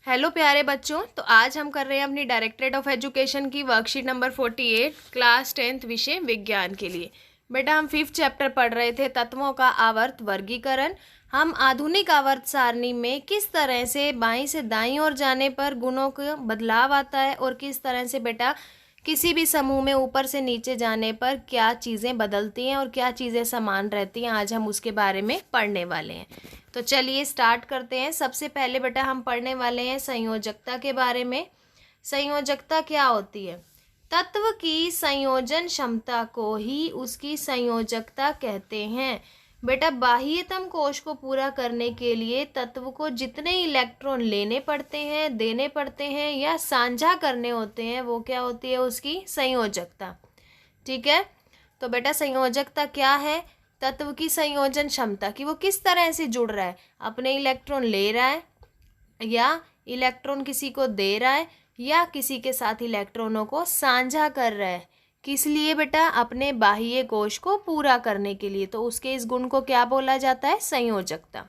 Hello प्यारे बच्चों। तो आज हम कर रहे हैं अपनी डायरेक्टरेट ऑफ एजुकेशन की वर्कशीट नंबर 48 क्लास 10th विषय विज्ञान के लिए। बेटा हम 5th चैप्टर पढ़ रहे थे तत्वों का आवर्त वर्गीकरण। हम आधुनिक आवर्त सारणी में किस तरह से बाईं से दाईं ओर जाने पर गुणों का बदलाव आता है और किस तरह से बेटा किसी भी समूह में ऊपर से नीचे जाने पर क्या चीज़ें बदलती हैं और क्या चीज़ें समान रहती हैं, आज हम उसके बारे में पढ़ने वाले हैं। तो चलिए स्टार्ट करते हैं। सबसे पहले बेटा हम पढ़ने वाले हैं संयोजकता के बारे में। संयोजकता क्या होती है? तत्व की संयोजन क्षमता को ही उसकी संयोजकता कहते हैं। बेटा बाह्यतम कोश को पूरा करने के लिए तत्व को जितने इलेक्ट्रॉन लेने पड़ते हैं, देने पड़ते हैं या साझा करने होते हैं, वो क्या होती है? उसकी संयोजकता। ठीक है, तो बेटा संयोजकता क्या है? तत्व की संयोजन क्षमता कि वो किस तरह से जुड़ रहा है, अपने इलेक्ट्रॉन ले रहा है या इलेक्ट्रॉन किसी को दे रहा है या किसी के साथ इलेक्ट्रॉनों को साझा कर रहा है। किस लिए बेटा? अपने बाह्य कोश को पूरा करने के लिए। तो उसके इस गुण को क्या बोला जाता है? संयोजकता।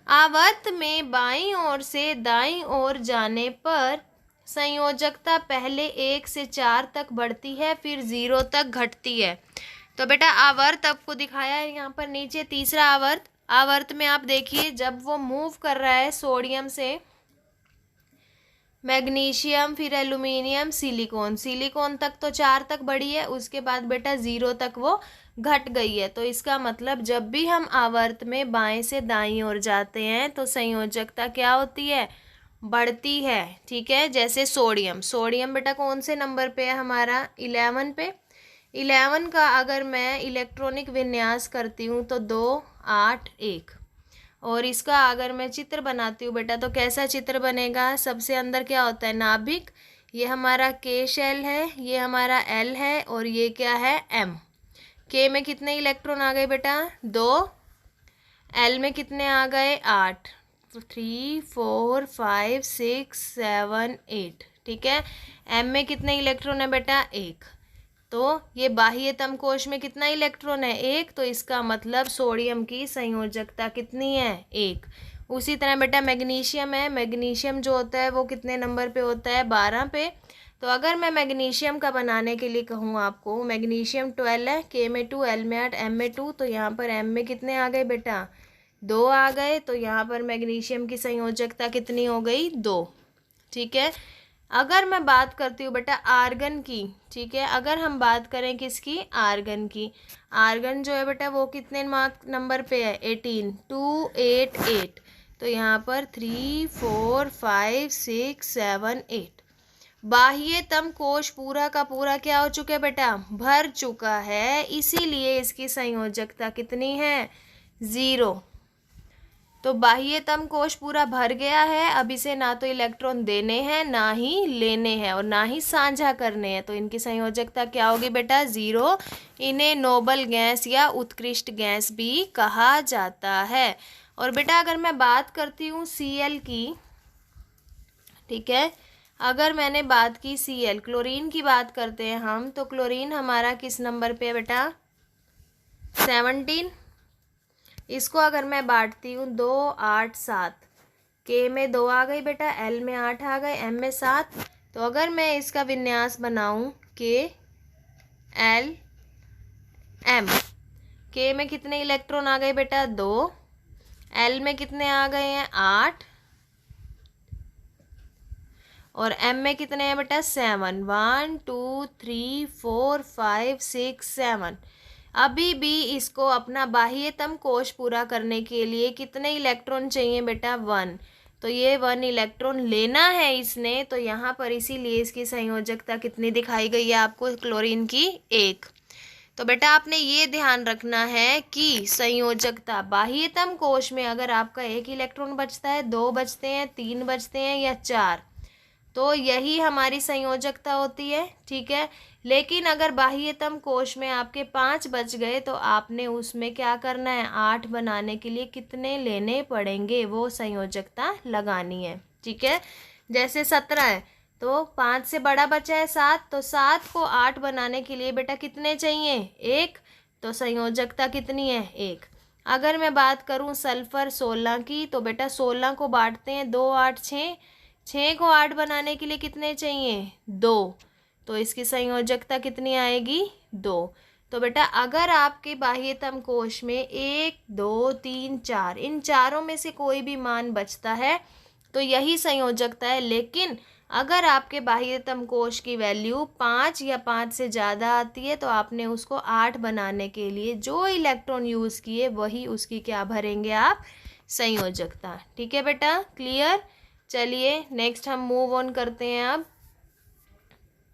आवर्त में बाईं ओर से दाईं ओर जाने पर संयोजकता पहले 1 से 4 तक बढ़ती है, फिर 0 तक घटती है। तो बेटा आवर्त आपको दिखाया है यहाँ पर नीचे, तीसरा आवर्त। आवर्त में आप देखिए जब वो मूव कर रहा है सोडियम से मैग्नीशियम, फिर एल्यूमिनियम, सिलिकॉन, सिलिकॉन तक तो 4 तक बढ़ी है, उसके बाद बेटा 0 तक वो घट गई है। तो इसका मतलब जब भी हम आवर्त में बाएं से दाईं ओर जाते हैं तो संयोजकता क्या होती है? बढ़ती है। ठीक है, जैसे सोडियम, सोडियम बेटा कौन से नंबर पे है हमारा? 11 पे। 11 का अगर मैं इलेक्ट्रॉनिक विन्यास करती हूँ तो 2 8 1, और इसका अगर मैं चित्र बनाती हूँ बेटा तो कैसा चित्र बनेगा? सबसे अंदर क्या होता है? नाभिक। ये हमारा के शेल है, ये हमारा एल है और ये क्या है? एम। के में कितने इलेक्ट्रॉन आ गए बेटा? 2। एल में कितने आ गए? 8। 3 4 5 6 7 8। ठीक है, एम में कितने इलेक्ट्रॉन है बेटा? 1। तो ये बाह्यतम कोश में कितना इलेक्ट्रॉन है? 1। तो इसका मतलब सोडियम की संयोजकता कितनी है? 1। उसी तरह बेटा मैग्नीशियम है, मैग्नीशियम जो होता है वो कितने नंबर पे होता है? 12 पे। तो अगर मैं मैग्नीशियम का बनाने के लिए कहूँ आपको, मैग्नीशियम 12 है, के में 2, एल में 8, एम में 2, तो यहाँ पर एम में कितने आ गए बेटा? 2 आ गए। तो यहाँ पर मैग्नीशियम की संयोजकता कितनी हो गई? 2। ठीक है, अगर मैं बात करती हूँ बेटा आर्गन की, ठीक है, अगर हम बात करें किसकी? आर्गन की। आर्गन जो है बेटा वो कितने मार्क नंबर पे है? 18। 2 8 8। तो यहाँ पर 3 4 5 6 7 8। बाह्यतम कोश पूरा का पूरा क्या हो चुका है बेटा? भर चुका है, इसीलिए इसकी संयोजकता कितनी है? 0। तो बाह्यतम कोश पूरा भर गया है, अब इसे ना तो इलेक्ट्रॉन देने हैं ना ही लेने हैं और ना ही साझा करने हैं। तो इनकी संयोजकता क्या होगी बेटा? 0। इन्हें नोबल गैस या उत्कृष्ट गैस भी कहा जाता है। और बेटा अगर मैं बात करती हूँ Cl की, ठीक है, अगर मैंने बात की Cl, क्लोरीन की बात करते हैं हम, तो क्लोरीन हमारा किस नंबर पे है बेटा? 17। इसको अगर मैं बांटती हूँ 2 8 7, के में 2 आ गई बेटा, एल में 8 आ गए, एम में 7। तो अगर मैं इसका विन्यास बनाऊँ के एल एम, के में कितने इलेक्ट्रॉन आ गए बेटा? 2। एल में कितने आ गए हैं? 8। और एम में कितने हैं बेटा? 7। 1 2 3 4 5 6 7। अभी भी इसको अपना बाह्यतम कोश पूरा करने के लिए कितने इलेक्ट्रॉन चाहिए बेटा? 1। तो ये 1 इलेक्ट्रॉन लेना है इसने, तो यहाँ पर इसीलिए इसकी संयोजकता कितनी दिखाई गई है आपको? क्लोरीन की 1। तो बेटा आपने ये ध्यान रखना है कि संयोजकता बाह्यतम कोश में अगर आपका 1 इलेक्ट्रॉन बचता है, 2 बचते हैं, 3 बचते हैं या 4, तो यही हमारी संयोजकता होती है। ठीक है, लेकिन अगर बाह्यतम कोश में आपके 5 बच गए तो आपने उसमें क्या करना है? 8 बनाने के लिए कितने लेने पड़ेंगे? वो संयोजकता लगानी है। ठीक है, जैसे 17 है तो 5 से बड़ा बचा है 7, तो 7 को 8 बनाने के लिए बेटा कितने चाहिए? 1। तो संयोजकता कितनी है? 1। अगर मैं बात करूं सल्फर 16 की, तो बेटा 16 को बांटते हैं 2 8 6, 6 को 8 बनाने के लिए कितने चाहिए 2, तो इसकी संयोजकता कितनी आएगी 2। तो बेटा अगर आपके बाह्यतम कोश में 1 2 3 4 इन चारों में से कोई भी मान बचता है तो यही संयोजकता है, लेकिन अगर आपके बाह्यतम कोश की वैल्यू 5 या 5 से ज़्यादा आती है तो आपने उसको 8 बनाने के लिए जो इलेक्ट्रॉन यूज़ किए वही उसकी क्या भरेंगे आप संयोजकता। ठीक है बेटा, क्लियर। चलिए नेक्स्ट हम मूव ऑन करते हैं। अब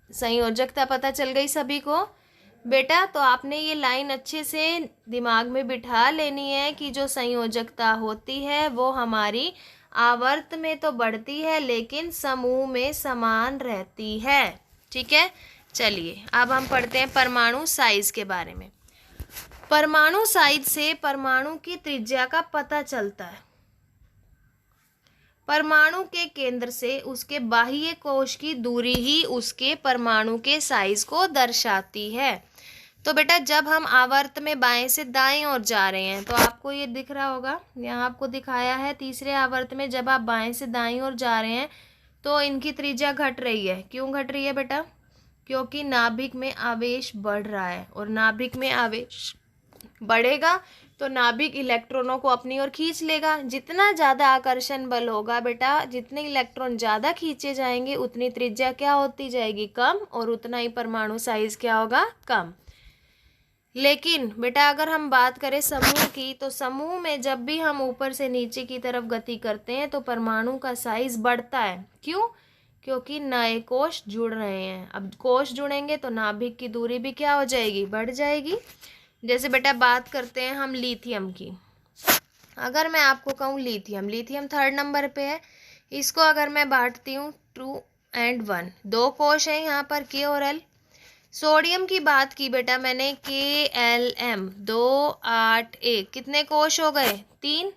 संयोजकता पता चल गई सभी को बेटा, तो आपने ये लाइन अच्छे से दिमाग में बिठा लेनी है कि जो संयोजकता होती है वो हमारी आवर्त में तो बढ़ती है लेकिन समूह में समान रहती है। ठीक है, चलिए अब हम पढ़ते हैं परमाणु साइज के बारे में। परमाणु साइज से परमाणु की त्रिज्या का पता चलता है। परमाणु के केंद्र से उसके बाह्य कोश की दूरी ही उसके परमाणु के साइज को दर्शाती है। तो बेटा जब हम आवर्त में बाएं से दाएं ओर जा रहे हैं तो आपको ये दिख रहा होगा, यहाँ आपको दिखाया है तीसरे आवर्त में जब आप बाएं से दाएं ओर जा रहे हैं तो इनकी त्रिज्या घट रही है। क्यों घट रही है बेटा? क्योंकि नाभिक में आवेश बढ़ रहा है, और नाभिक में आवेश बढ़ेगा तो नाभिक इलेक्ट्रॉनों को अपनी ओर खींच लेगा। जितना ज़्यादा आकर्षण बल होगा बेटा, जितने इलेक्ट्रॉन ज़्यादा खींचे जाएंगे उतनी त्रिज्या क्या होती जाएगी कम, और उतना ही परमाणु साइज क्या होगा कम। लेकिन बेटा अगर हम बात करें समूह की, तो समूह में जब भी हम ऊपर से नीचे की तरफ गति करते हैं तो परमाणु का साइज बढ़ता है। क्यों? क्योंकि नए कोश जुड़ रहे हैं। अब कोश जुड़ेंगे तो नाभिक की दूरी भी क्या हो जाएगी, बढ़ जाएगी। जैसे बेटा बात करते हैं हम लिथियम की। अगर मैं आपको कहूँ लिथियम 3rd नंबर पे है, इसको अगर मैं बांटती हूँ 2 and 1, 2 कोश हैं यहाँ पर K और L। सोडियम की बात की बेटा मैंने KLM 2 8 1, कितने कोश हो गए 3।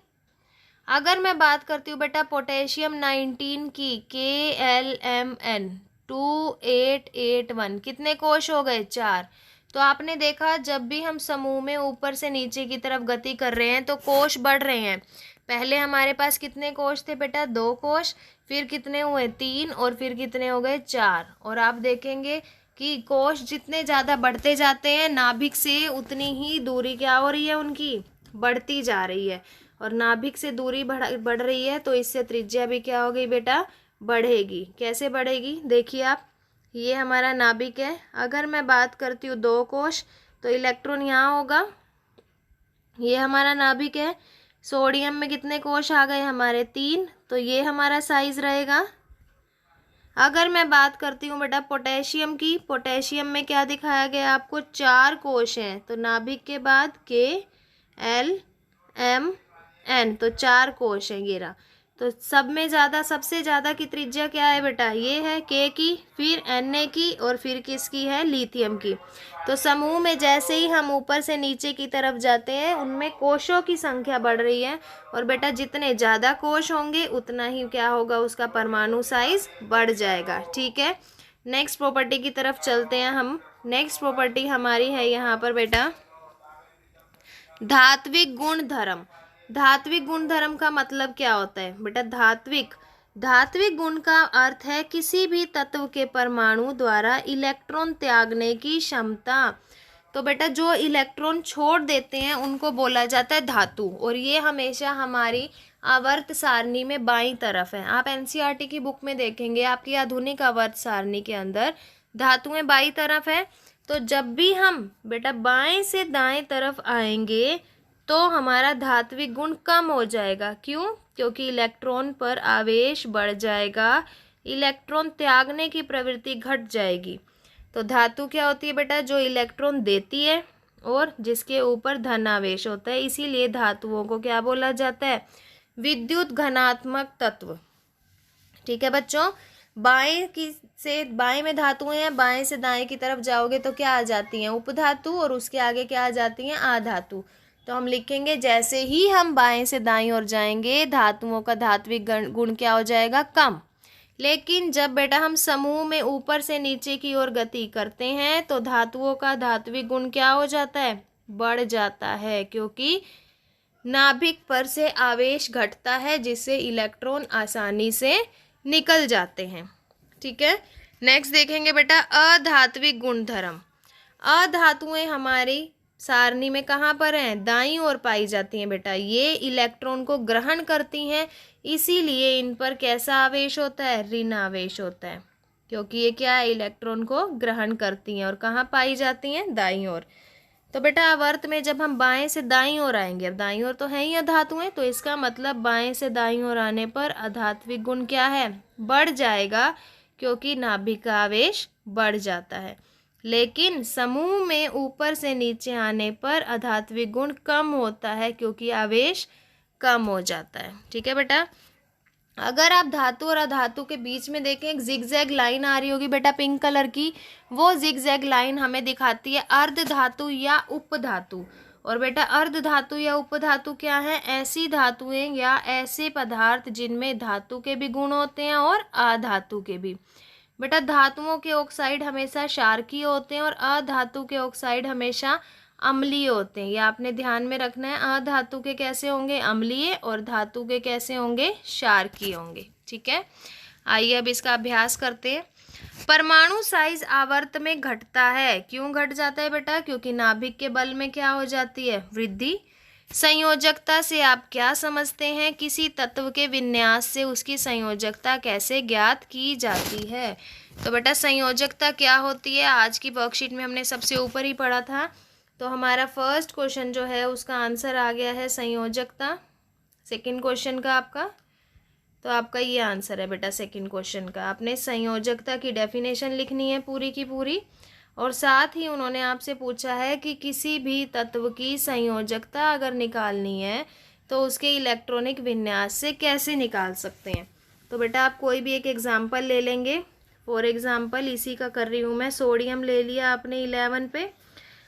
अगर मैं बात करती हूँ बेटा पोटेशियम 19 की KLMN 2 8 8 1, कितने कोश हो गए 4। तो आपने देखा जब भी हम समूह में ऊपर से नीचे की तरफ गति कर रहे हैं तो कोश बढ़ रहे हैं। पहले हमारे पास कितने कोश थे बेटा 2 कोश, फिर कितने हुए 3, और फिर कितने हो गए 4। और आप देखेंगे कि कोश जितने ज़्यादा बढ़ते जाते हैं नाभिक से उतनी ही दूरी क्या हो रही है उनकी, बढ़ती जा रही है। और नाभिक से दूरी बढ़ रही है तो इससे त्रिज्या भी क्या हो गई बेटा, बढ़ेगी। कैसे बढ़ेगी देखिए आप, ये हमारा नाभिक है। अगर मैं बात करती हूँ 2 कोश तो इलेक्ट्रॉन यहाँ होगा, ये हमारा नाभिक है। सोडियम में कितने कोश आ गए हमारे 3, तो ये हमारा साइज रहेगा। अगर मैं बात करती हूँ बेटा पोटेशियम की, पोटेशियम में क्या दिखाया गया आपको 4 कोश हैं, तो नाभिक के बाद KLMN तो 4 कोश हैं ये रहा। तो सब में ज़्यादा सबसे ज़्यादा की त्रिज्या क्या है बेटा, ये है K की, फिर Na की, और फिर किसकी है लिथियम की। तो समूह में जैसे ही हम ऊपर से नीचे की तरफ जाते हैं उनमें कोशों की संख्या बढ़ रही है, और बेटा जितने ज़्यादा कोश होंगे उतना ही क्या होगा, उसका परमाणु साइज बढ़ जाएगा। ठीक है, नेक्स्ट प्रॉपर्टी की तरफ चलते हैं हम। नेक्स्ट प्रॉपर्टी हमारी है यहाँ पर बेटा धात्विक गुणधर्म। धात्विक गुणधर्म का मतलब क्या होता है बेटा, धात्विक गुण का अर्थ है किसी भी तत्व के परमाणु द्वारा इलेक्ट्रॉन त्यागने की क्षमता। तो बेटा जो इलेक्ट्रॉन छोड़ देते हैं उनको बोला जाता है धातु, और ये हमेशा हमारी आवर्त सारणी में बाईं तरफ है। आप एनसीईआरटी की बुक में देखेंगे आपकी आधुनिक आवर्त सारणी के अंदर धातुएं बाईं तरफ है। तो जब भी हम बेटा बाएं से दाएं तरफ आएंगे तो हमारा धात्विक गुण कम हो जाएगा। क्यों? क्योंकि इलेक्ट्रॉन पर आवेश बढ़ जाएगा, इलेक्ट्रॉन त्यागने की प्रवृत्ति घट जाएगी। तो धातु क्या होती है बेटा, जो इलेक्ट्रॉन देती है और जिसके ऊपर धन आवेश होता है, इसीलिए धातुओं को क्या बोला जाता है, विद्युत घनात्मक तत्व। ठीक है बच्चों, बाएं में धातुएं हैं, बाएं से दाएं की तरफ जाओगे तो क्या आ जाती हैं, उपधातु, और उसके आगे क्या आ जाती हैं, आधातु। तो हम लिखेंगे जैसे ही हम बाएं से दाईं ओर जाएंगे धातुओं का धात्विक गुण क्या हो जाएगा, कम। लेकिन जब बेटा हम समूह में ऊपर से नीचे की ओर गति करते हैं तो धातुओं का धात्विक गुण क्या हो जाता है, बढ़ जाता है, क्योंकि नाभिक पर से आवेश घटता है जिससे इलेक्ट्रॉन आसानी से निकल जाते हैं। ठीक है, नेक्स्ट देखेंगे बेटा अधात्विक गुणधर्म। अधातुएं हमारी सारणी में कहाँ पर हैं? दाईं ओर पाई जाती हैं बेटा। ये इलेक्ट्रॉन को ग्रहण करती हैं, इसीलिए इन पर कैसा आवेश होता है? ऋण आवेश होता है, क्योंकि ये क्या है? इलेक्ट्रॉन को ग्रहण करती हैं। और कहाँ पाई जाती हैं? दाईं ओर। तो बेटा आवर्त में जब हम बाएं से दाईं ओर आएंगे, अब दाईं ओर तो है ही अधातुएं, तो इसका मतलब बाएं से दाईं ओर आने पर अधात्विक गुण क्या है? बढ़ जाएगा, क्योंकि नाभिक का आवेश बढ़ जाता है। लेकिन समूह में ऊपर से नीचे आने पर अधात्विक गुण कम होता है, क्योंकि आवेश कम हो जाता है। ठीक है बेटा, अगर आप धातु और अधातु के बीच में देखें, एक जिगजैग लाइन आ रही होगी बेटा पिंक कलर की, वो जिगजैग लाइन हमें दिखाती है अर्ध धातु या उपधातु। और बेटा अर्ध धातु या उपधातु क्या है? ऐसी धातुएं या ऐसे पदार्थ जिनमें धातु के भी गुण होते हैं और अधातु के भी। बेटा धातुओं के ऑक्साइड हमेशा क्षारकीय होते हैं और अधातु के ऑक्साइड हमेशा अम्लीय होते हैं। ये आपने ध्यान में रखना है। अधातु के कैसे होंगे? अम्लीय, और धातु के कैसे होंगे? क्षारकीय होंगे। ठीक है, आइए अब इसका अभ्यास करते हैं। परमाणु साइज आवर्त में घटता है। क्यों घट जाता है बेटा? क्योंकि नाभिक के बल में क्या हो जाती है? वृद्धि। संयोजकता से आप क्या समझते हैं? किसी तत्व के विन्यास से उसकी संयोजकता कैसे ज्ञात की जाती है? तो बेटा संयोजकता क्या होती है? आज की वर्कशीट में हमने सबसे ऊपर ही पढ़ा था। तो हमारा फर्स्ट क्वेश्चन जो है उसका आंसर आ गया है संयोजकता। सेकंड क्वेश्चन का आपका, तो आपका ये आंसर है बेटा सेकंड क्वेश्चन का। आपने संयोजकता की डेफिनेशन लिखनी है पूरी की पूरी, और साथ ही उन्होंने आपसे पूछा है कि किसी भी तत्व की संयोजकता अगर निकालनी है तो उसके इलेक्ट्रॉनिक विन्यास से कैसे निकाल सकते हैं। तो बेटा आप कोई भी एक एग्जाम्पल ले लेंगे। फॉर एग्जाम्पल इसी का कर रही हूँ मैं। सोडियम ले लिया आपने 11 पे,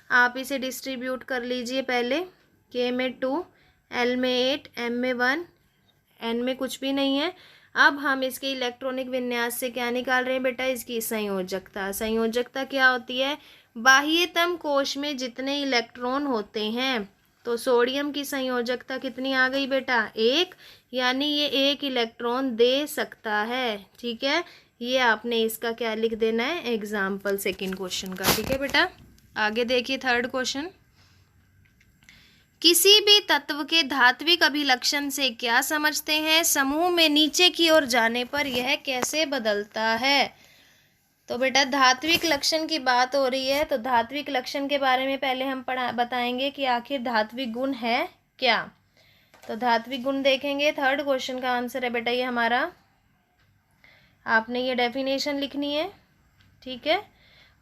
आप इसे डिस्ट्रीब्यूट कर लीजिए पहले। के में 2, एल में 8, एम में 1, एन में कुछ भी नहीं है। अब हम इसके इलेक्ट्रॉनिक विन्यास से क्या निकाल रहे हैं बेटा? इसकी संयोजकता। संयोजकता क्या होती है? बाह्यतम कोश में जितने इलेक्ट्रॉन होते हैं, तो सोडियम की संयोजकता कितनी आ गई बेटा? 1, यानी ये 1 इलेक्ट्रॉन दे सकता है। ठीक है, ये आपने इसका क्या लिख देना है? एग्जाम्पल सेकेंड क्वेश्चन का। ठीक है बेटा, आगे देखिए थर्ड क्वेश्चन। किसी भी तत्व के धात्विक अभिलक्षण से क्या समझते हैं? समूह में नीचे की ओर जाने पर यह कैसे बदलता है? तो बेटा धात्विक लक्षण की बात हो रही है, तो धात्विक लक्षण के बारे में पहले हम बताएंगे कि आखिर धात्विक गुण है क्या। तो धात्विक गुण देखेंगे। थर्ड क्वेश्चन का आंसर है बेटा ये हमारा। आपने ये डेफिनेशन लिखनी है। ठीक है,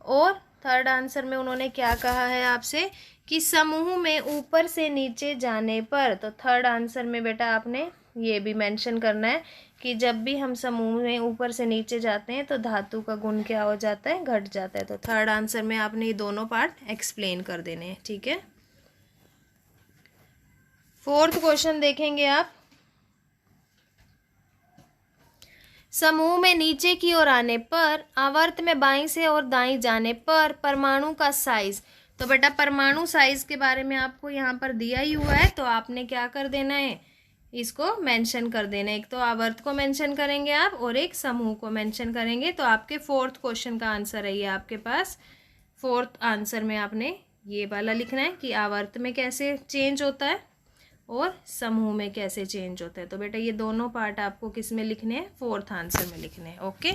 और थर्ड आंसर में उन्होंने क्या कहा है आपसे कि समूह में ऊपर से नीचे जाने पर, तो थर्ड आंसर में बेटा आपने ये भी मेंशन करना है कि जब भी हम समूह में ऊपर से नीचे जाते हैं तो धातु का गुण क्या हो जाता है? घट जाता है। तो थर्ड आंसर में आपने ये दोनों पार्ट एक्सप्लेन कर देने हैं। ठीक है, फोर्थ क्वेश्चन देखेंगे आप। समूह में नीचे की ओर आने पर, आवर्त में बाईं से और दाईं जाने पर परमाणु का साइज। तो बेटा परमाणु साइज के बारे में आपको यहाँ पर दिया ही हुआ है, तो आपने क्या कर देना है? इसको मेंशन कर देना है। एक तो आवर्त को मेंशन करेंगे आप और एक समूह को मेंशन करेंगे। तो आपके फोर्थ क्वेश्चन का आंसर है ये आपके पास। फोर्थ आंसर में आपने ये वाला लिखना है कि आवर्त में कैसे चेंज होता है और समूह में कैसे चेंज होता है। तो बेटा ये दोनों पार्ट आपको किस में लिखने हैं? फोर्थ आंसर में लिखने हैं। ओके,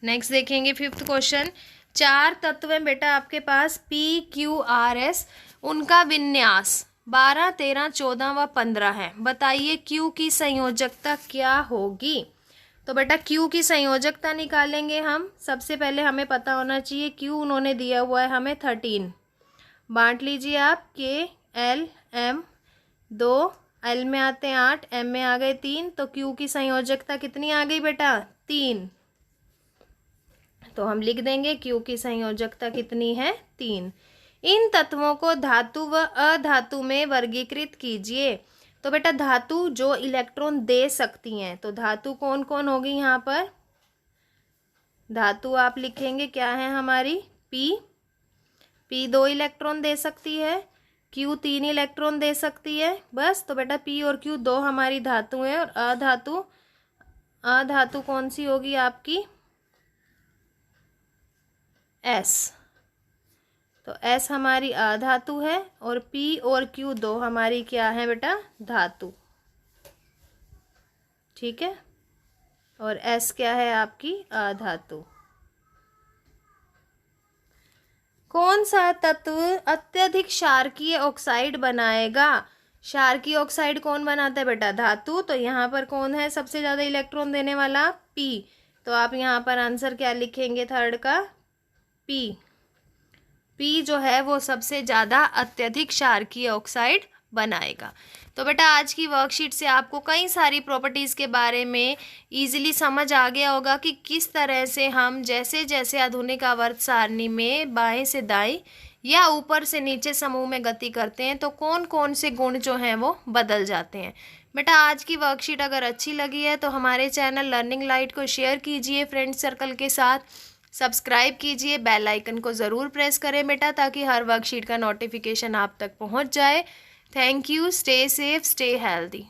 नेक्स्ट देखेंगे फिफ्थ क्वेश्चन। 4 तत्व हैं बेटा आपके पास PQRS, उनका विन्यास 12, 13, 14 व 15 है। बताइए Q की संयोजकता क्या होगी? तो बेटा Q की संयोजकता निकालेंगे हम। सबसे पहले हमें पता होना चाहिए Q उन्होंने दिया हुआ है हमें 13। बांट लीजिए आप, K L M 2, L में आते हैं 8, M में आ गए 3, तो Q की संयोजकता कितनी आ गई बेटा? 3। तो हम लिख देंगे Q की संयोजकता कितनी है? 3। इन तत्वों को धातु व अधातु में वर्गीकृत कीजिए। तो बेटा धातु जो इलेक्ट्रॉन दे सकती हैं, तो धातु कौन कौन होगी यहाँ पर? धातु आप लिखेंगे क्या है हमारी? P 2 इलेक्ट्रॉन दे सकती है। Q 3 इलेक्ट्रॉन दे सकती है बस। तो बेटा P और Q दो हमारी धातु हैं, और अधातु कौन सी होगी आपकी? S। तो S हमारी अधातु है, और P और Q दो हमारी क्या है बेटा? धातु। ठीक है, और S क्या है आपकी? अधातु। कौन सा तत्व अत्यधिक क्षारकीय ऑक्साइड बनाएगा? क्षारकीय ऑक्साइड कौन बनाता है बेटा? धातु। तो यहाँ पर कौन है सबसे ज़्यादा इलेक्ट्रॉन देने वाला? P। तो आप यहाँ पर आंसर क्या लिखेंगे थर्ड का? P। P जो है वो सबसे ज़्यादा अत्यधिक क्षारकीय ऑक्साइड बनाएगा। तो बेटा आज की वर्कशीट से आपको कई सारी प्रॉपर्टीज़ के बारे में इजीली समझ आ गया होगा कि किस तरह से हम जैसे जैसे आधुनिक आवर्त सारणी में बाएं से दाएं या ऊपर से नीचे समूह में गति करते हैं तो कौन कौन से गुण जो हैं वो बदल जाते हैं। बेटा आज की वर्कशीट अगर अच्छी लगी है तो हमारे चैनल लर्निंग लाइट को शेयर कीजिए फ्रेंड सर्कल के साथ, सब्सक्राइब कीजिए, बेल आइकन को ज़रूर प्रेस करें बेटा ताकि हर वर्कशीट का नोटिफिकेशन आप तक पहुंच जाए। Thank you. Stay safe, stay healthy.